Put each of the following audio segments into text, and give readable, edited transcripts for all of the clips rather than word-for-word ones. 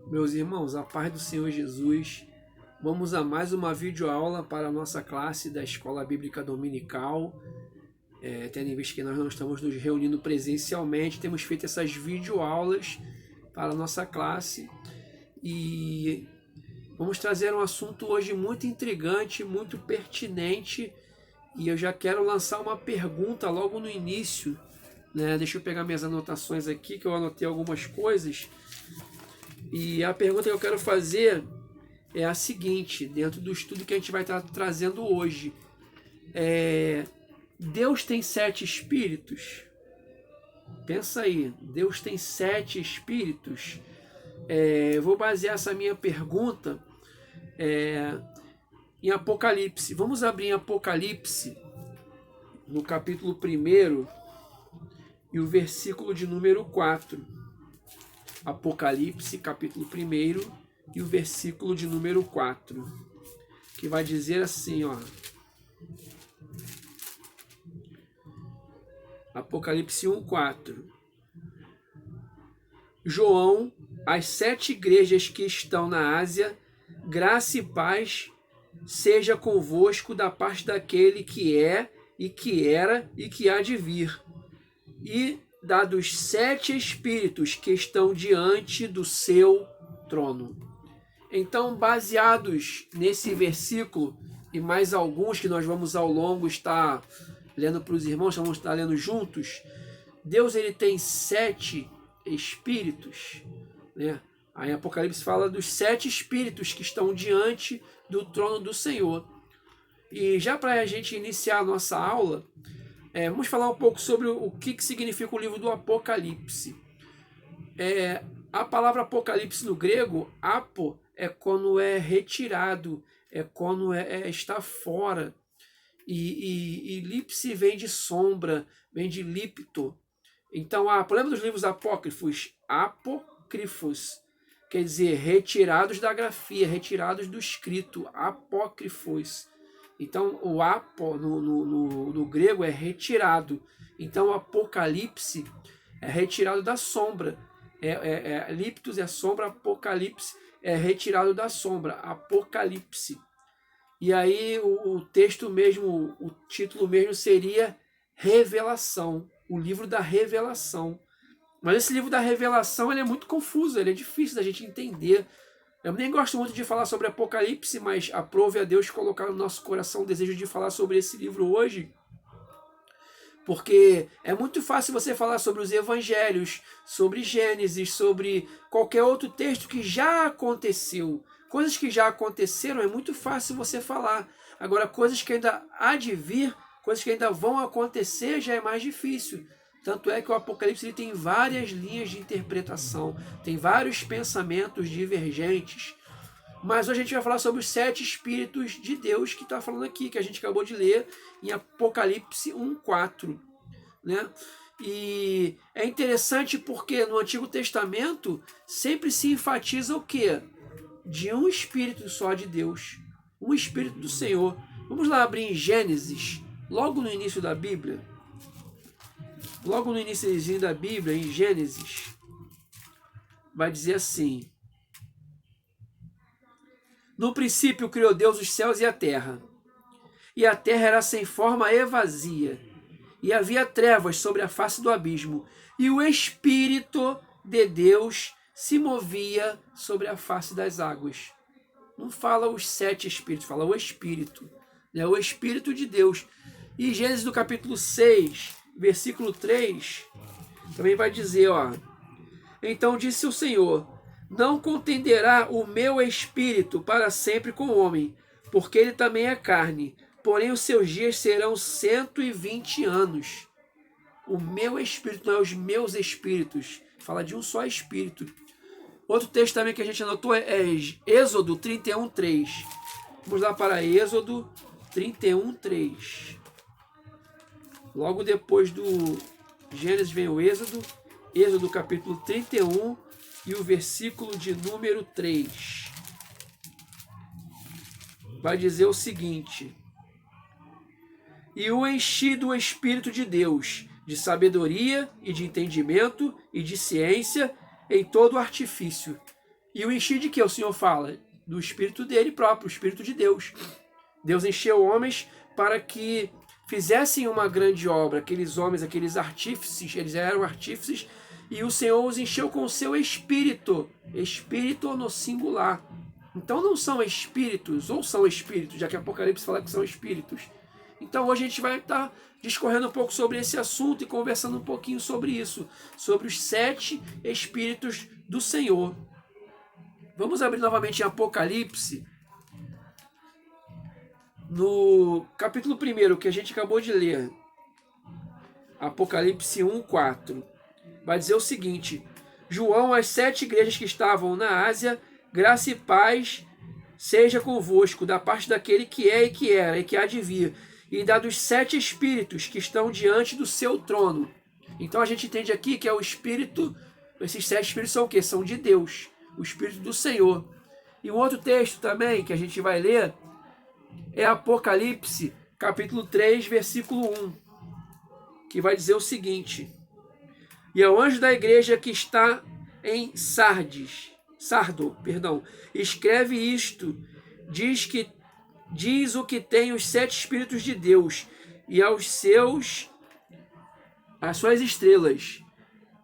Meus irmãos, a paz do Senhor Jesus, vamos a mais uma videoaula para a nossa classe da Escola Bíblica Dominical. Tendo em vista que nós não estamos nos reunindo presencialmente, temos feito essas videoaulas para a nossa classe e vamos trazer um assunto hoje muito intrigante, muito pertinente, e eu já quero lançar uma pergunta logo no início, né? Deixa eu pegar minhas anotações aqui, que eu anotei algumas coisas. E a pergunta que eu quero fazer é a seguinte, dentro do estudo que a gente vai estar trazendo hoje. Deus tem 7 espíritos? Pensa aí, Deus tem 7 espíritos? Eu vou basear essa minha pergunta em Apocalipse. Vamos abrir em Apocalipse, no capítulo 1 e o versículo de número 4. Apocalipse, capítulo 1 e o versículo de número 4, que vai dizer assim, ó. Apocalipse 1:4. João, às 7 igrejas que estão na Ásia, graça e paz seja convosco da parte daquele que é, e que era, e que há de vir, e dos 7 espíritos que estão diante do seu trono. Então, baseados nesse versículo e mais alguns que nós vamos ao longo estar lendo para os irmãos, vamos estar lendo juntos, Deus ele tem 7 espíritos, né? Aí Apocalipse fala dos 7 espíritos que estão diante do trono do Senhor. E já para a gente iniciar a nossa aula, vamos falar um pouco sobre o que significa o livro do Apocalipse. A palavra Apocalipse no grego, apo, é quando é retirado, é quando está fora. E lipse vem de sombra, vem de lipto. Então, o problema dos livros apócrifos, apócrifos, quer dizer, retirados da grafia, retirados do escrito, apócrifos. Então, o apo no grego é retirado. Então, o Apocalipse é retirado da sombra. Liptos é sombra, Apocalipse é retirado da sombra, Apocalipse. E aí o texto mesmo, o título mesmo seria Revelação, o livro da revelação. Mas esse livro da revelação ele é muito confuso, ele é difícil da gente entender. Eu nem gosto muito de falar sobre Apocalipse, mas aprove a Deus colocar no nosso coração o desejo de falar sobre esse livro hoje. Porque é muito fácil você falar sobre os evangelhos, sobre Gênesis, sobre qualquer outro texto que já aconteceu. Coisas que já aconteceram é muito fácil você falar. Agora, coisas que ainda há de vir, coisas que ainda vão acontecer, já é mais difícil. Tanto é que o Apocalipse ele tem várias linhas de interpretação, tem vários pensamentos divergentes. Mas hoje a gente vai falar sobre os 7 espíritos de Deus que está falando aqui, que a gente acabou de ler em Apocalipse 1:4. Né? E é interessante porque no Antigo Testamento sempre se enfatiza o quê? De um espírito só de Deus, um espírito do Senhor. Vamos lá abrir em Gênesis, logo no início da Bíblia. Logo no iníciozinho da Bíblia, em Gênesis, vai dizer assim: no princípio criou Deus os céus e a terra era sem forma e vazia, e havia trevas sobre a face do abismo, e o Espírito de Deus se movia sobre a face das águas. Não fala os 7 espíritos, fala o Espírito, né? O Espírito de Deus. E Gênesis no capítulo 6, versículo 3, também vai dizer, ó: então disse o Senhor, não contenderá o meu Espírito para sempre com o homem, porque ele também é carne, porém os seus dias serão 120 anos. O meu Espírito não é os meus espíritos, fala de um só Espírito. Outro texto também que a gente anotou é Êxodo 31:3. Vamos lá para Êxodo 31:3. Logo depois do Gênesis vem o Êxodo. Êxodo capítulo 31 e o versículo de número 3. Vai dizer o seguinte: e o enchi do Espírito de Deus, de sabedoria e de entendimento e de ciência, em todo artifício, E o enchi de quê? O Senhor fala do Espírito dele próprio, o Espírito de Deus. Deus encheu homens para que fizessem uma grande obra. Aqueles homens, aqueles artífices, eles eram artífices, e o Senhor os encheu com o seu Espírito. Espírito no singular. Então não são espíritos, ou são espíritos, já que Apocalipse fala que são espíritos. Então hoje a gente vai estar discorrendo um pouco sobre esse assunto e conversando um pouquinho sobre isso, sobre os 7 espíritos do Senhor. Vamos abrir novamente em Apocalipse, no capítulo 1 que a gente acabou de ler. Apocalipse 1:4. Vai dizer o seguinte: João, às 7 igrejas que estavam na Ásia, graça e paz seja convosco, da parte daquele que é e que era e que há de vir, e da dos 7 espíritos que estão diante do seu trono. Então a gente entende aqui que é o espírito, esses 7 espíritos são o quê? São de Deus, o Espírito do Senhor. E um outro texto também que a gente vai ler é Apocalipse, capítulo 3, versículo 1, que vai dizer o seguinte: E ao anjo da igreja que está em Sardo, escreve isto, diz o que tem os 7 espíritos de Deus e as suas estrelas.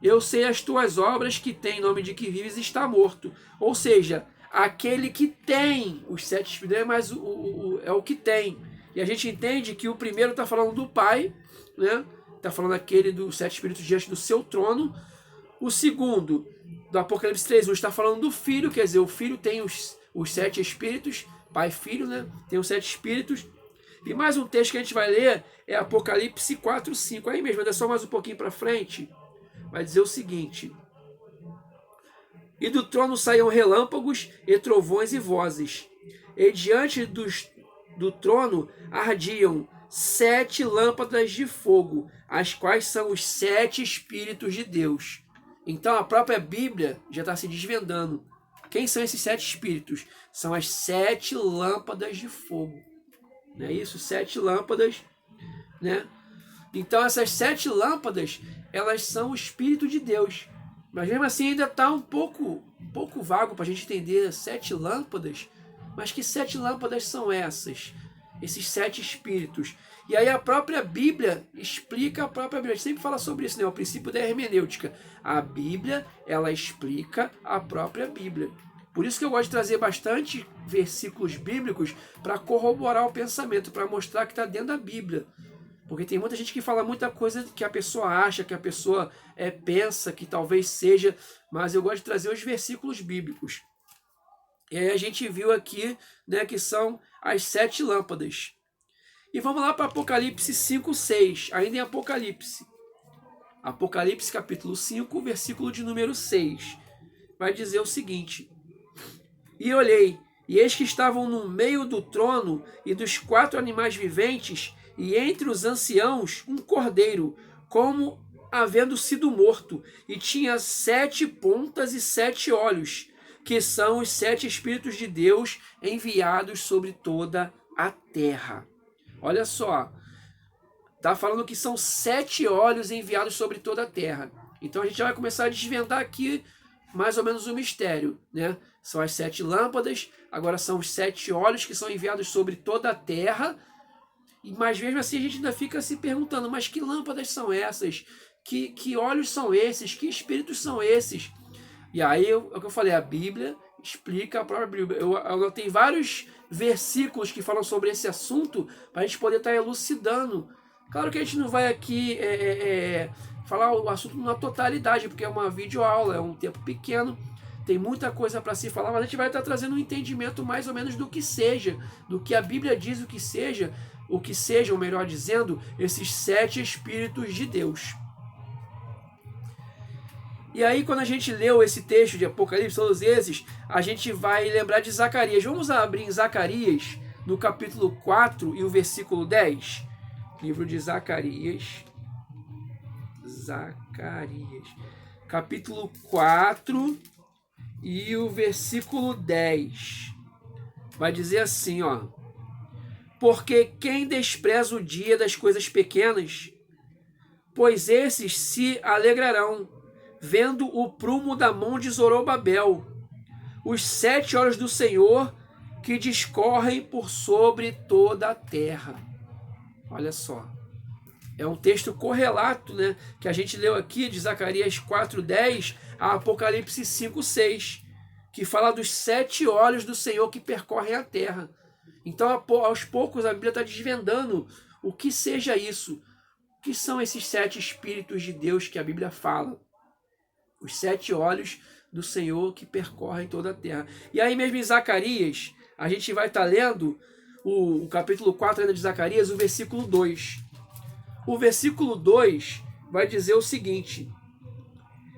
Eu sei as tuas obras, que tem nome de que vives e está morto. Ou seja, aquele que tem os 7 espíritos, mas é o que tem. E a gente entende que o primeiro está falando do Pai, né? Está falando aquele dos 7 espíritos diante do seu trono. O segundo, do Apocalipse 3:1, está falando do Filho, quer dizer, o Filho tem os 7 espíritos, Pai e Filho, né? Tem os 7 espíritos. E mais um texto que a gente vai ler é Apocalipse 4:5. Aí mesmo, é só mais um pouquinho para frente. Vai dizer o seguinte: E do trono saíam relâmpagos e trovões e vozes, e diante do trono ardiam 7 lâmpadas de fogo, as quais são os 7 Espíritos de Deus. Então a própria Bíblia já está se desvendando. Quem são esses 7 Espíritos? São as 7 lâmpadas de fogo. Não é isso? 7 lâmpadas, né? Então essas 7 lâmpadas, elas são o Espírito de Deus. Mas mesmo assim ainda está um pouco vago para a gente entender 7 lâmpadas. Mas que 7 lâmpadas são essas? Esses 7 espíritos. E aí a própria Bíblia explica a própria Bíblia. A gente sempre fala sobre isso, né? O princípio da hermenêutica. A Bíblia, ela explica a própria Bíblia. Por isso que eu gosto de trazer bastante versículos bíblicos para corroborar o pensamento, para mostrar que está dentro da Bíblia. Porque tem muita gente que fala muita coisa que a pessoa acha, que a pessoa pensa que talvez seja, mas eu gosto de trazer os versículos bíblicos. E aí a gente viu aqui, né, que são as 7 lâmpadas. E vamos lá para Apocalipse 5:6, ainda em Apocalipse. Apocalipse capítulo 5, versículo de número 6. Vai dizer o seguinte: E olhei, e eis que estavam no meio do trono e dos 4 animais viventes, e entre os anciãos um cordeiro, como havendo sido morto, e tinha 7 pontas e 7 olhos, que são os 7 Espíritos de Deus enviados sobre toda a terra. Olha só, está falando que são 7 olhos enviados sobre toda a terra. Então a gente já vai começar a desvendar aqui mais ou menos o mistério, né? São as 7 lâmpadas, agora são os 7 olhos que são enviados sobre toda a terra. Mas mesmo assim a gente ainda fica se perguntando, mas que lâmpadas são essas? Que olhos são esses? Que espíritos são esses? E aí, é o que eu falei, a Bíblia explica a própria Bíblia. Eu anotei vários versículos que falam sobre esse assunto para a gente poder estar elucidando. Claro que a gente não vai aqui falar o assunto na totalidade, porque é uma videoaula, é um tempo pequeno, tem muita coisa para se falar, mas a gente vai estar trazendo um entendimento mais ou menos do que seja, do que a Bíblia diz o que sejam, melhor dizendo, esses 7 Espíritos de Deus. E aí, quando a gente leu esse texto de Apocalipse, todos esses, a gente vai lembrar de Zacarias. Vamos abrir em Zacarias, no capítulo 4 e o versículo 10. Livro de Zacarias. Capítulo 4 e o versículo 10. Vai dizer assim, ó: Porque quem despreza o dia das coisas pequenas, pois esses se alegrarão, vendo o prumo da mão de Zorobabel, os 7 olhos do Senhor que discorrem por sobre toda a terra. Olha só. É um texto correlato, né, que a gente leu aqui de Zacarias 4:10 a Apocalipse 5:6, que fala dos 7 olhos do Senhor que percorrem a terra. Então, aos poucos, a Bíblia está desvendando o que seja isso. O que são esses 7 Espíritos de Deus que a Bíblia fala? Os 7 olhos do Senhor que percorrem toda a terra. E aí mesmo em Zacarias, a gente vai estar lendo o capítulo 4 ainda de Zacarias, o versículo 2. O versículo 2 vai dizer o seguinte: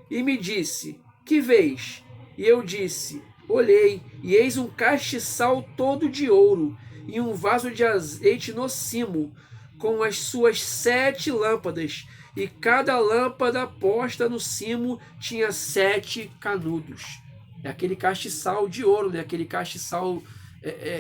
E me disse, que vês? E eu disse, olhei, e eis um castiçal todo de ouro, e um vaso de azeite no cimo, com as suas 7 lâmpadas, e cada lâmpada posta no cimo tinha 7 canudos. É aquele castiçal de ouro, né? Aquele castiçal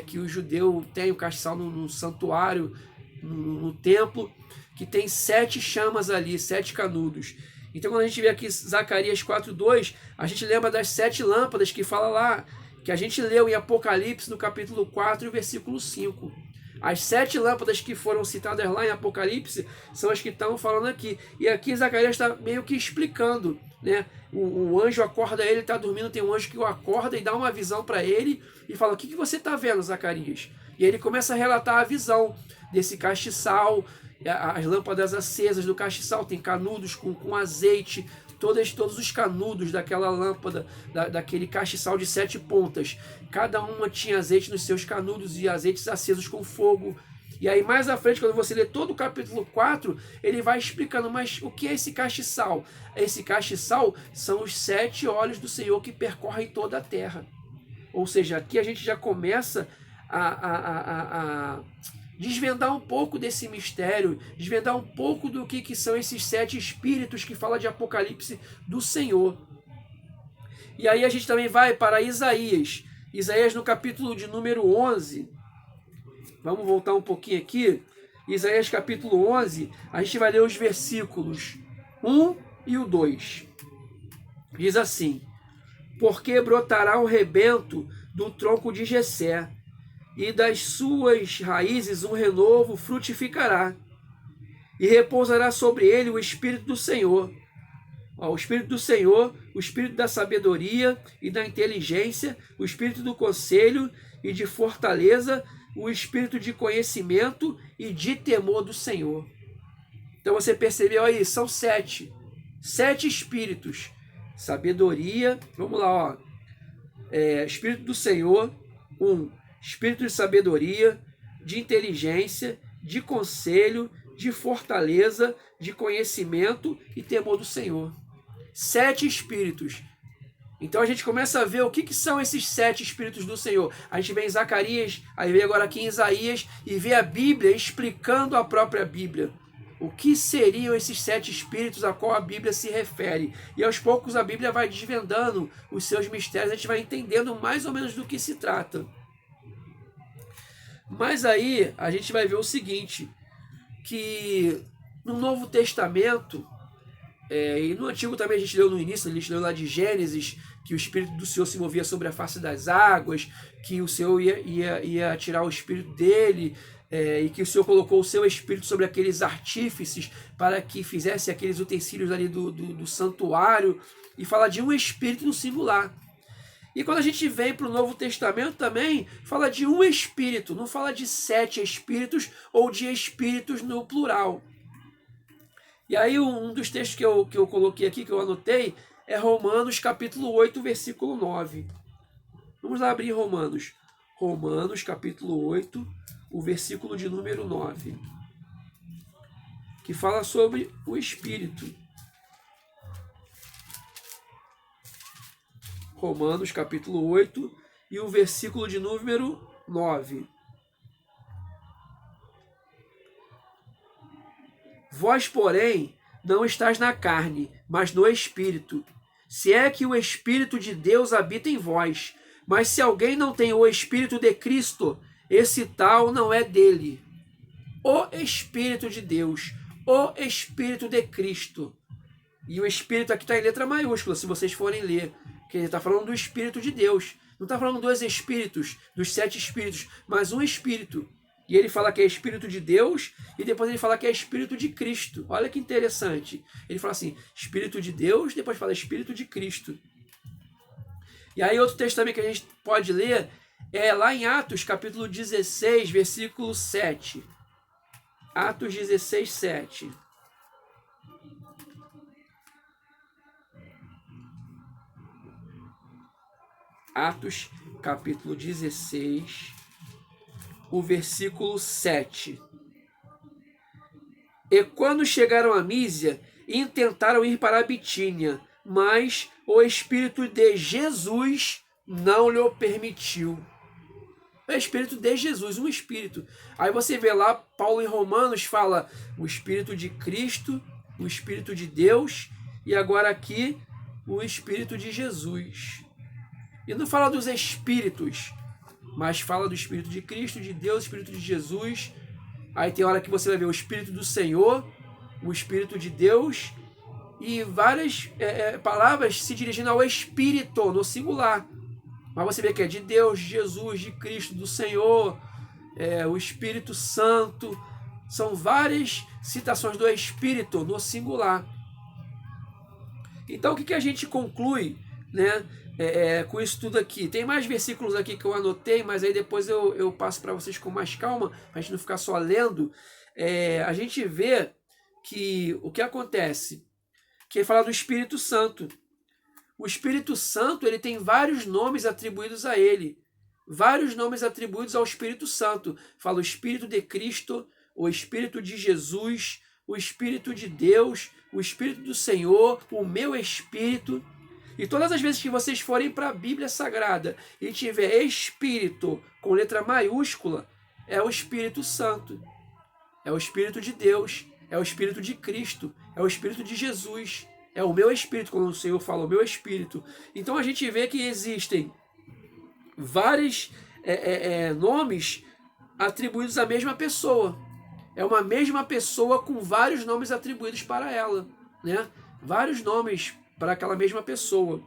que o judeu tem, o castiçal no santuário, no templo, que tem 7 chamas ali, 7 canudos. Então, quando a gente vê aqui Zacarias 4:2, a gente lembra das 7 lâmpadas que fala lá, que a gente leu em Apocalipse, no capítulo 4, versículo 5. As 7 lâmpadas que foram citadas lá em Apocalipse são as que estão falando aqui. E aqui Zacarias está meio que explicando, né? O anjo acorda ele, está dormindo, tem um anjo que o acorda e dá uma visão para ele e fala, o que você está vendo, Zacarias? E aí ele começa a relatar a visão desse castiçal, as lâmpadas acesas do castiçal, tem canudos com azeite, todos os canudos daquela lâmpada, daquele castiçal de 7 pontas. Cada uma tinha azeite nos seus canudos e azeites acesos com fogo. E aí mais à frente, quando você lê todo o capítulo 4, ele vai explicando, mas o que é esse castiçal? Esse castiçal são os 7 olhos do Senhor que percorrem toda a terra. Ou seja, aqui a gente já começa a desvendar um pouco desse mistério, desvendar um pouco do que são esses 7 espíritos que fala de Apocalipse do Senhor. E aí a gente também vai para Isaías. Isaías no capítulo de número 11. Vamos voltar um pouquinho aqui. Isaías capítulo 11, a gente vai ler os versículos 1 e o 2. Diz assim: Porque brotará o rebento do tronco de Jessé, e das suas raízes um renovo frutificará, e repousará sobre ele o Espírito do Senhor. O Espírito do Senhor, o Espírito da sabedoria e da inteligência, o Espírito do conselho e de fortaleza, o Espírito de conhecimento e de temor do Senhor. Então você percebeu aí, são 7 Espíritos. Sabedoria, vamos lá, ó. Espírito do Senhor, Espírito de sabedoria, de inteligência, de conselho, de fortaleza, de conhecimento e temor do Senhor. 7 Espíritos. Então a gente começa a ver o que são esses 7 Espíritos do Senhor. A gente vê em Zacarias, aí vem agora aqui em Isaías e vê a Bíblia explicando a própria Bíblia. O que seriam esses 7 Espíritos a qual a Bíblia se refere? E aos poucos a Bíblia vai desvendando os seus mistérios, a gente vai entendendo mais ou menos do que se trata. Mas aí a gente vai ver o seguinte, que no Novo Testamento, e no Antigo também a gente leu no início, a gente leu lá de Gênesis, que o Espírito do Senhor se movia sobre a face das águas, que o Senhor ia tirar o Espírito dele, e que o Senhor colocou o seu Espírito sobre aqueles artífices para que fizesse aqueles utensílios ali do santuário, e fala de um Espírito no singular. E quando a gente vem para o Novo Testamento também, fala de um Espírito, não fala de 7 Espíritos ou de Espíritos no plural. E aí um dos textos que eu coloquei aqui, que eu anotei, é Romanos capítulo 8, versículo 9. Vamos lá abrir Romanos. Romanos capítulo 8, o versículo de número 9. Que fala sobre o Espírito. Romanos capítulo 8 e o versículo de número 9. Vós, porém, não estáis na carne, mas no Espírito, se é que o Espírito de Deus habita em vós. Mas se alguém não tem o Espírito de Cristo, esse tal não é dele. O Espírito de Deus, o Espírito de Cristo. E o Espírito aqui está em letra maiúscula, se vocês forem ler. Que ele está falando do Espírito de Deus. Não está falando dos espíritos, dos 7 espíritos, mas um espírito. E ele fala que é Espírito de Deus e depois ele fala que é Espírito de Cristo. Olha que interessante. Ele fala assim, Espírito de Deus, depois fala Espírito de Cristo. E aí outro texto também que a gente pode ler é lá em Atos, capítulo 16, versículo 7. Atos 16, 7. Atos, capítulo 16, o versículo 7. E quando chegaram a Mísia, intentaram ir para a Bitínia, mas o Espírito de Jesus não lhe permitiu. O Espírito de Jesus, um Espírito. Aí você vê lá, Paulo em Romanos fala o Espírito de Cristo, o Espírito de Deus, e agora aqui o Espírito de Jesus. E não fala dos Espíritos, mas fala do Espírito de Cristo, de Deus, Espírito de Jesus. Aí tem hora que você vai ver o Espírito do Senhor, o Espírito de Deus, e várias palavras se dirigindo ao Espírito, no singular. Mas você vê que é de Deus, de Jesus, de Cristo, do Senhor, o Espírito Santo. São várias citações do Espírito, no singular. Então o que a gente conclui, né, com isso tudo aqui? Tem mais versículos aqui que eu anotei, mas aí depois eu passo para vocês com mais calma, para a gente não ficar só lendo. A gente vê que o que acontece, que ele fala do Espírito Santo. O Espírito Santo, ele tem vários nomes atribuídos a ele. Vários nomes atribuídos ao Espírito Santo. Fala o Espírito de Cristo, o Espírito de Jesus, o Espírito de Deus, o Espírito do Senhor, o meu Espírito. E todas as vezes que vocês forem para a Bíblia Sagrada e tiver Espírito com letra maiúscula, é o Espírito Santo. É o Espírito de Deus, é o Espírito de Cristo, é o Espírito de Jesus. É o meu Espírito, quando o Senhor fala o meu Espírito. Então a gente vê que existem vários nomes atribuídos à mesma pessoa. É uma mesma pessoa com vários nomes atribuídos para ela, né? Vários nomes para aquela mesma pessoa.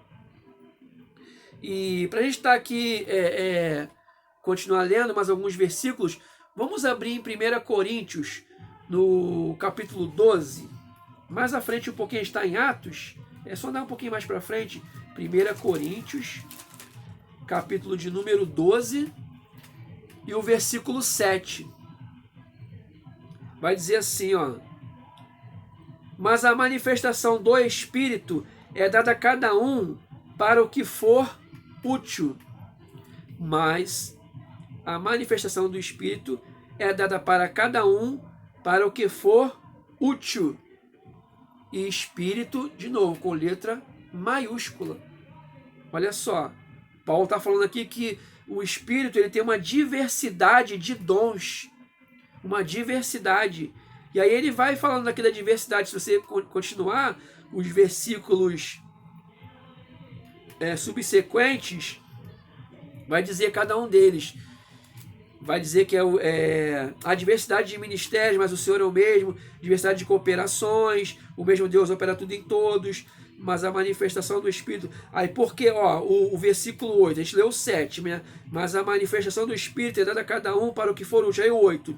E para a gente estar aqui, continuar lendo mais alguns versículos, vamos abrir em 1 Coríntios, no capítulo 12. Mais à frente um pouquinho está em Atos, é só dar um pouquinho mais para frente. 1 Coríntios, capítulo de número 12, e o versículo 7. Vai dizer assim, ó. Mas a manifestação do Espírito é dada a cada um para o que for útil. Mas a manifestação do Espírito é dada para cada um para o que for útil. E Espírito, de novo, com letra maiúscula. Olha só, Paulo está falando aqui que o Espírito ele tem uma diversidade de dons. Uma diversidade. E aí ele vai falando aqui da diversidade. Se você continuar os versículos subsequentes, vai dizer cada um deles. Vai dizer que a diversidade de ministérios, mas o Senhor é o mesmo, diversidade de cooperações, o mesmo Deus opera tudo em todos, mas a manifestação do Espírito. Aí porque, o versículo 8, a gente leu o 7, né? Mas a manifestação do Espírito é dada a cada um para o que for útil. Aí o 8.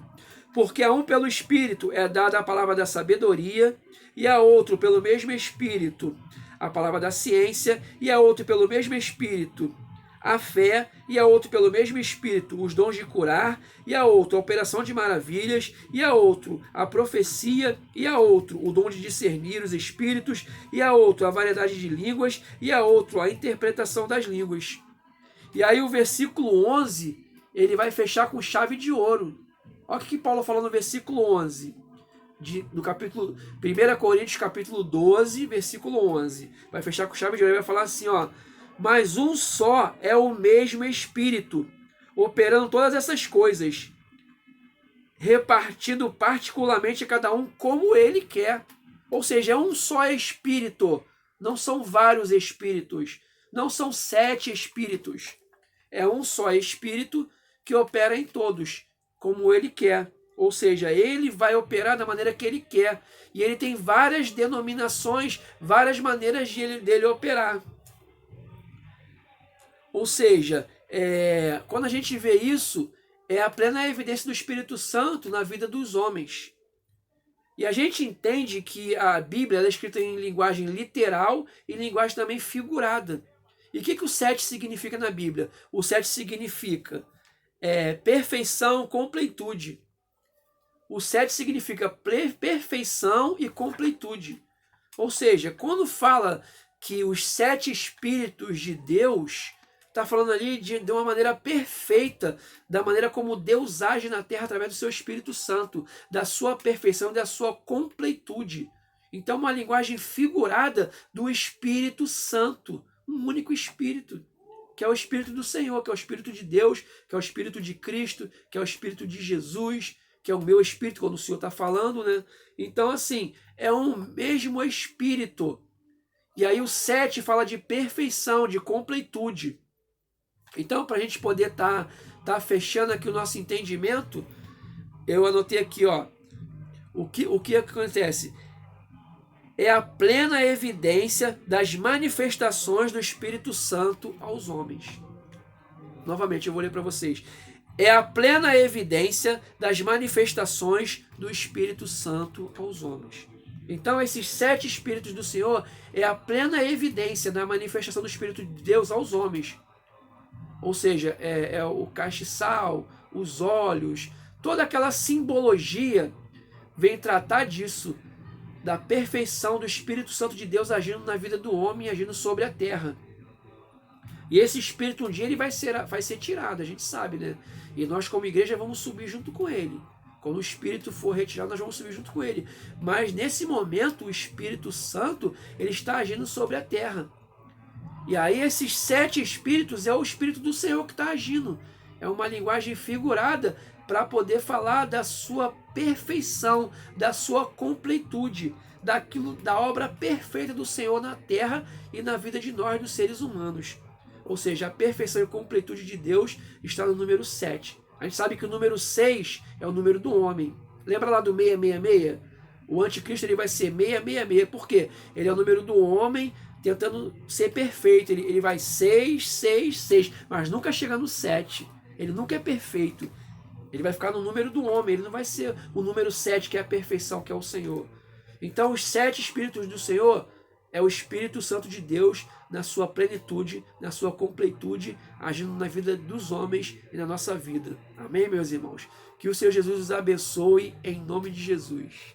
Porque a um pelo Espírito é dada a palavra da sabedoria, e a outro pelo mesmo Espírito a palavra da ciência, e a outro pelo mesmo Espírito a fé, e a outro pelo mesmo Espírito os dons de curar, e a outro a operação de maravilhas, e a outro a profecia, e a outro o dom de discernir os espíritos, e a outro a variedade de línguas, e a outro a interpretação das línguas. E aí o versículo 11, ele vai fechar com chave de ouro. Olha o que Paulo falou no versículo 11, no capítulo 1 Coríntios, capítulo 12, versículo 11. Vai fechar com chave de ouro, ele vai falar assim, ó. Mas um só é o mesmo Espírito, operando todas essas coisas, repartindo particularmente a cada um como ele quer. Ou seja, é um só Espírito, não são vários Espíritos, não são 7 Espíritos. É um só Espírito que opera em todos, como ele quer. Ou seja, ele vai operar da maneira que ele quer. E ele tem várias denominações, várias maneiras dele operar. Ou seja, quando a gente vê isso, é a plena evidência do Espírito Santo na vida dos homens. E a gente entende que a Bíblia é escrita em linguagem literal e linguagem também figurada. E o que o 7 significa na Bíblia? O 7 significa perfeição, completude. O 7 significa perfeição e completude. Ou seja, quando fala que os 7 Espíritos de Deus, está falando ali de uma maneira perfeita, da maneira como Deus age na terra através do seu Espírito Santo, da sua perfeição e da sua completude. Então, uma linguagem figurada do Espírito Santo, um único Espírito, que é o Espírito do Senhor, que é o Espírito de Deus, que é o Espírito de Cristo, que é o Espírito de Jesus, que é o meu Espírito, quando o Senhor está falando, né? Então, assim, é um mesmo Espírito. E aí o 7 fala de perfeição, de completude. Então, para a gente poder tá fechando aqui o nosso entendimento, eu anotei aqui, ó, o que acontece? É a plena evidência das manifestações do Espírito Santo aos homens. Novamente, eu vou ler para vocês. É a plena evidência das manifestações do Espírito Santo aos homens. Então, esses 7 Espíritos do Senhor é a plena evidência da manifestação do Espírito de Deus aos homens. Ou seja, é o castiçal, os olhos, toda aquela simbologia vem tratar disso, da perfeição do Espírito Santo de Deus agindo na vida do homem, agindo sobre a terra. E esse Espírito um dia ele vai ser tirado, a gente sabe, né? E nós como igreja vamos subir junto com ele. Quando o Espírito for retirado, nós vamos subir junto com ele. Mas nesse momento, o Espírito Santo ele está agindo sobre a terra. E aí esses 7 Espíritos é o Espírito do Senhor que está agindo. É uma linguagem figurada para poder falar da sua perfeição, da sua completude, da obra perfeita do Senhor na terra e na vida de nós, dos seres humanos. Ou seja, a perfeição e completude de Deus está no número 7. A gente sabe que o número 6 é o número do homem. Lembra lá do 666? O anticristo ele vai ser 666. Por quê? Ele é o número do homem tentando ser perfeito. Ele vai 6, 6, 6, mas nunca chega no 7. Ele nunca é perfeito. Ele vai ficar no número do homem. Ele não vai ser o número 7, que é a perfeição, que é o Senhor. Então, os 7 Espíritos do Senhor é o Espírito Santo de Deus na sua plenitude, na sua completude, agindo na vida dos homens e na nossa vida. Amém, meus irmãos? Que o Senhor Jesus os abençoe em nome de Jesus.